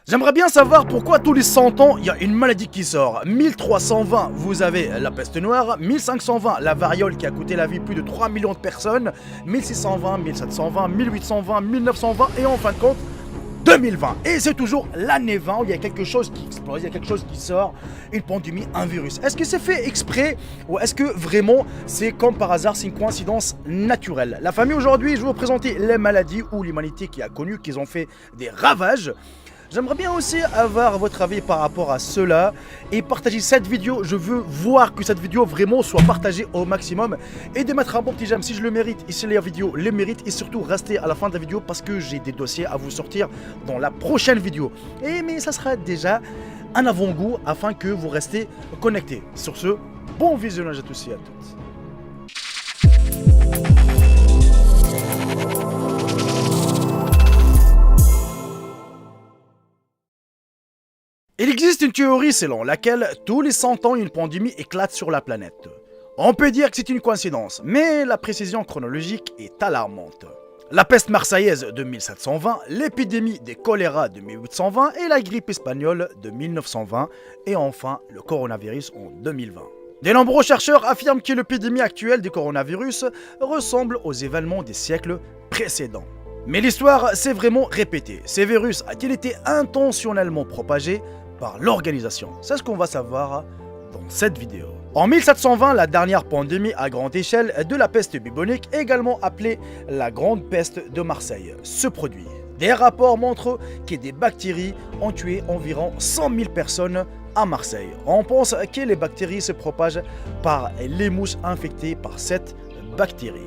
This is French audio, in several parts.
J'aimerais bien savoir pourquoi tous les 100 ans, il y a une maladie qui sort. 1320, vous avez la peste noire. 1520, la variole qui a coûté la vie plus de 3 millions de personnes. 1620, 1720, 1820, 1920 et en fin de compte, 2020. Et c'est toujours l'année 20 où il y a quelque chose qui explose, il y a quelque chose qui sort, une pandémie, un virus. Est-ce que c'est fait exprès ou est-ce que vraiment c'est comme par hasard, c'est une coïncidence naturelle? La famille aujourd'hui, je vais vous présenter les maladies ou l'humanité qui a connu, qu'ils ont fait des ravages. J'aimerais bien aussi avoir votre avis par rapport à cela et partager cette vidéo. Je veux voir que cette vidéo vraiment soit partagée au maximum et de mettre un bon petit j'aime si je le mérite et si la vidéo le mérite, et surtout rester à la fin de la vidéo parce que j'ai des dossiers à vous sortir dans la prochaine vidéo. Mais ça sera déjà un avant-goût afin que vous restez connectés. Sur ce, bon visionnage à tous et à toutes. Il existe une théorie selon laquelle tous les 100 ans une pandémie éclate sur la planète. On peut dire que c'est une coïncidence, mais la précision chronologique est alarmante. La peste marseillaise de 1720, l'épidémie des choléra de 1820 et la grippe espagnole de 1920, et enfin le coronavirus en 2020. De nombreux chercheurs affirment que l'épidémie actuelle du coronavirus ressemble aux événements des siècles précédents. Mais l'histoire s'est vraiment répétée. Ces virus a-t-il été intentionnellement propagé par l'organisation? C'est ce qu'on va savoir dans cette vidéo. En 1720, la dernière pandémie à grande échelle de la peste bubonique, également appelée la Grande Peste de Marseille, se produit. Des rapports montrent que des bactéries ont tué environ 100 000 personnes à Marseille. On pense que les bactéries se propagent par les mouches infectées par cette bactérie.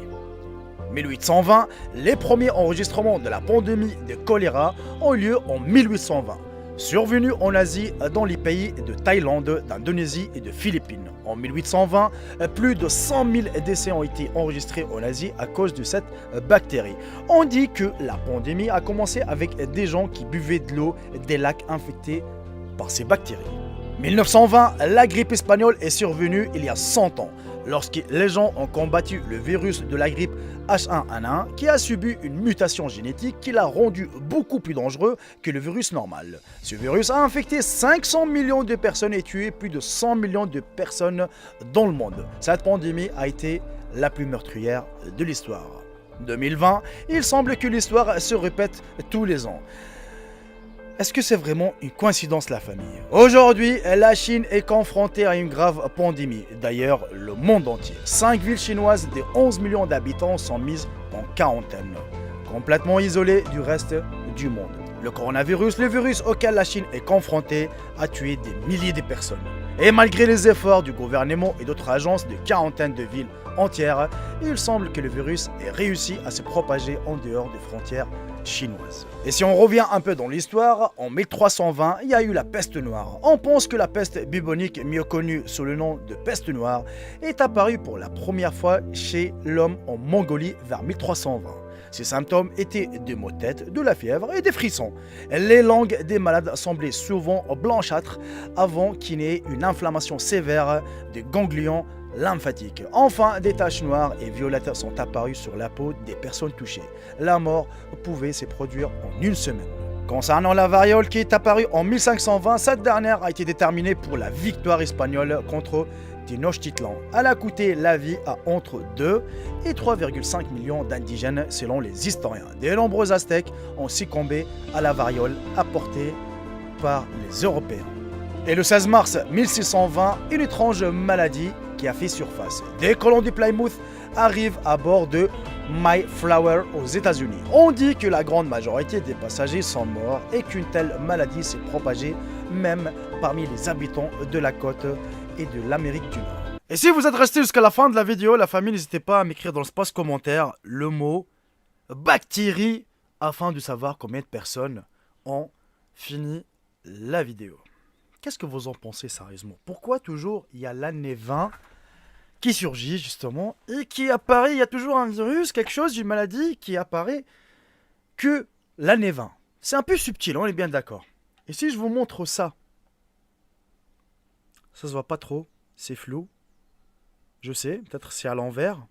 1820, les premiers enregistrements de la pandémie de choléra ont eu lieu en 1820, survenue en Asie dans les pays de Thaïlande, d'Indonésie et de Philippines. En 1820, plus de 100 000 décès ont été enregistrés en Asie à cause de cette bactérie. On dit que la pandémie a commencé avec des gens qui buvaient de l'eau des lacs infectés par ces bactéries. 1920, la grippe espagnole est survenue il y a 100 ans, lorsque les gens ont combattu le virus de la grippe H1N1 qui a subi une mutation génétique qui l'a rendu beaucoup plus dangereux que le virus normal. Ce virus a infecté 500 millions de personnes et tué plus de 100 millions de personnes dans le monde. Cette pandémie a été la plus meurtrière de l'histoire. 2020, il semble que l'histoire se répète tous les ans. Est-ce que c'est vraiment une coïncidence, la famille? Aujourd'hui, la Chine est confrontée à une grave pandémie. D'ailleurs, le monde entier. 5 villes chinoises de 11 millions d'habitants sont mises en quarantaine, complètement isolées du reste du monde. Le coronavirus, le virus auquel la Chine est confrontée, a tué des milliers de personnes. Et malgré les efforts du gouvernement et d'autres agences de quarantaine de villes entières, il semble que le virus ait réussi à se propager en dehors des frontières chinoises. Et si on revient un peu dans l'histoire, en 1320, il y a eu la peste noire. On pense que la peste bubonique, mieux connue sous le nom de peste noire, est apparue pour la première fois chez l'homme en Mongolie vers 1320. Ces symptômes étaient des maux de tête, de la fièvre et des frissons. Les langues des malades semblaient souvent blanchâtres avant qu'il n'y ait une inflammation sévère des ganglions lymphatiques. Enfin, des taches noires et violettes sont apparues sur la peau des personnes touchées. La mort pouvait se produire en une semaine. Concernant la variole qui est apparue en 1520, cette dernière a été déterminée pour la victoire espagnole contre Tenochtitlan. Elle a coûté la vie à entre 2 et 3,5 millions d'indigènes selon les historiens. De nombreux Aztèques ont succombé à la variole apportée par les Européens. Et le 16 mars 1620, une étrange maladie qui a fait surface. Des colons du Plymouth arrivent à bord de Mayflower aux États-Unis. On dit que la grande majorité des passagers sont morts et qu'une telle maladie s'est propagée même parmi les habitants de la côte et de l'Amérique du Nord. Et si vous êtes resté jusqu'à la fin de la vidéo, la famille, n'hésitez pas à m'écrire dans l'espace commentaire le mot bactérie afin de savoir combien de personnes ont fini la vidéo. Qu'est-ce que vous en pensez sérieusement? Pourquoi toujours il y a l'année 20 qui surgit justement et qui apparaît, il y a toujours un virus, quelque chose, une maladie qui apparaît que l'année 20? C'est un peu subtil, on est bien d'accord. Et si je vous montre ça, ça se voit pas trop, c'est flou. Je sais, peut-être c'est à l'envers.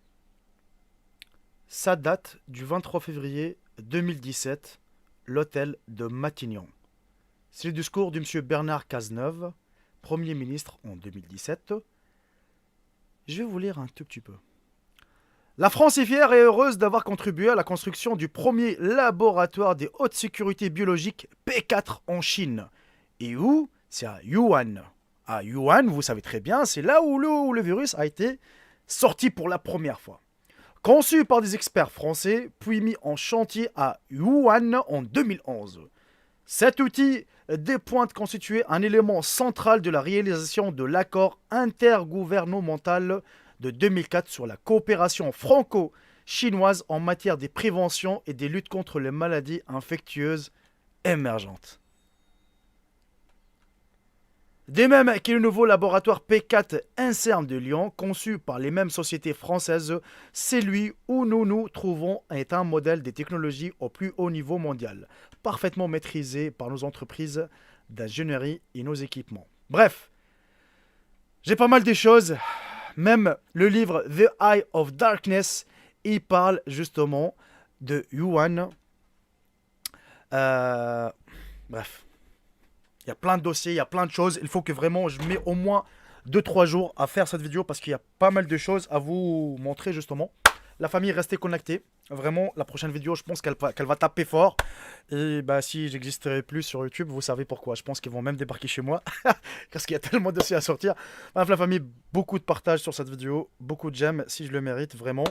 Ça date du 23 février 2017, l'hôtel de Matignon. C'est le discours de M. Bernard Cazeneuve, Premier ministre en 2017. Je vais vous lire un tout petit peu. La France est fière et heureuse d'avoir contribué à la construction du premier laboratoire des hautes sécurités biologiques P4 en Chine. Et où? C'est à Wuhan. À Wuhan, vous savez très bien, c'est là où le virus a été sorti pour la première fois. Conçu par des experts français, puis mis en chantier à Wuhan en 2011. Cet outil dépointe constituer un élément central de la réalisation de l'accord intergouvernemental de 2004 sur la coopération franco-chinoise en matière de prévention et des luttes contre les maladies infectieuses émergentes. De même que le nouveau laboratoire P4 INSERM de Lyon, conçu par les mêmes sociétés françaises, celui où nous nous trouvons est un modèle des technologies au plus haut niveau mondial, parfaitement maîtrisé par nos entreprises d'ingénierie et nos équipements. Bref, j'ai pas mal de choses. Même le livre The Eye of Darkness, il parle justement de Wuhan. Bref, il y a plein de dossiers, il y a plein de choses. Il faut que vraiment je mets au moins 2-3 jours à faire cette vidéo parce qu'il y a pas mal de choses à vous montrer justement. La famille, restez connectés. Vraiment, la prochaine vidéo, je pense qu'elle va taper fort. Et bah, si j'existerai plus sur YouTube, vous savez pourquoi. Je pense qu'ils vont même débarquer chez moi. Parce qu'il y a tellement de dossiers à sortir. Bref, la famille, beaucoup de partage sur cette vidéo. Beaucoup de j'aime si je le mérite, vraiment.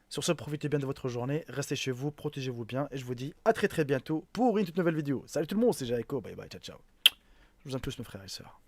Sur ce, profitez bien de votre journée. Restez chez vous, protégez-vous bien. Et je vous dis à très bientôt pour une toute nouvelle vidéo. Salut tout le monde, c'est Jaeko. Bye bye, ciao ciao. Je vous aime tous mes frères et sœurs.